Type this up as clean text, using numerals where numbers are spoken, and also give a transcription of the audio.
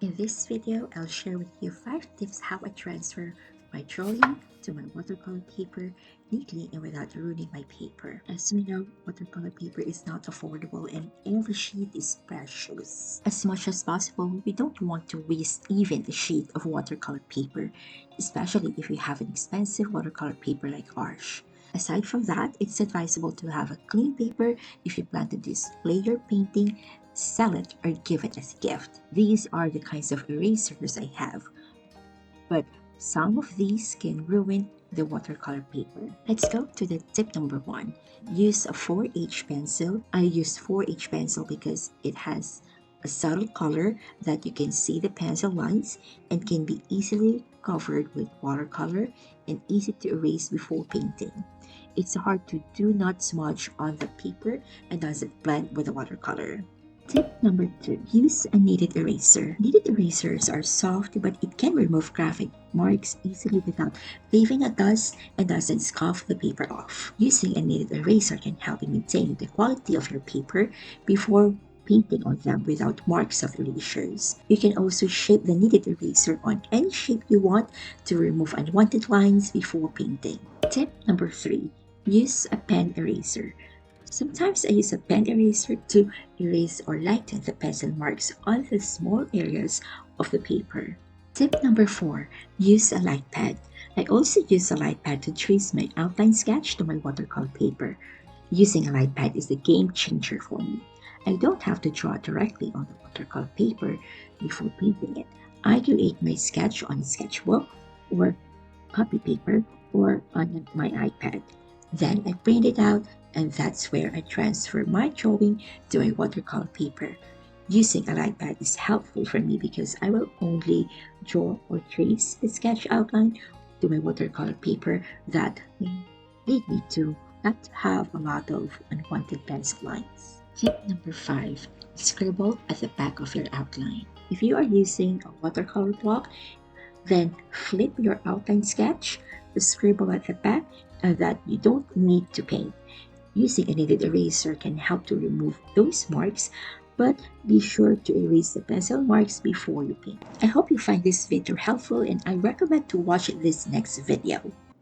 In this video, I'll share with you 5 tips how I transfer my drawing to my watercolor paper neatly and without ruining my paper. As we know, watercolor paper is not affordable and every sheet is precious. As much as possible, we don't want to waste even a sheet of watercolor paper, especially if you have an expensive watercolor paper like ours. Aside from that, it's advisable to have a clean paper if you plan to display your painting, sell it, or give it as a gift. These are the kinds of erasers I have, but some of these can ruin the watercolor paper. Let's go to the tip number 1. Use a 4H pencil. I use 4H pencil because it has a subtle color that you can see the pencil lines and can be easily covered with watercolor and easy to erase before painting. It's hard to do not smudge on the paper and doesn't blend with the watercolor. Tip number 2. Use a kneaded eraser. Kneaded erasers are soft, but it can remove graphic marks easily without leaving a dust and doesn't scuff the paper off. Using a kneaded eraser can help in maintaining the quality of your paper before painting on them without marks of erasures. You can also shape the kneaded eraser on any shape you want to remove unwanted lines before painting. Tip number 3. Use a pen eraser. Sometimes I use a pen eraser to erase or lighten the pencil marks on the small areas of the paper. Tip number 4. Use a light pad. I also use a light pad to trace my outline sketch to my watercolor paper. Using a light pad is a game changer for me. I don't have to draw directly on the watercolor paper before painting it. I create my sketch on a sketchbook or copy paper or on my iPad. Then I print it out, and that's where I transfer my drawing to a watercolor paper. Using a light pad is helpful for me because I will only draw or trace the sketch outline to my watercolor paper that may lead me to not have a lot of unwanted pencil lines. Tip number 5. Scribble at the back of your outline. If you are using a watercolor block, then flip your outline sketch, the scribble at the back, and that you don't need to paint. Using a kneaded eraser can help to remove those marks, but be sure to erase the pencil marks before you paint. I hope you find this video helpful and I recommend to watch this next video.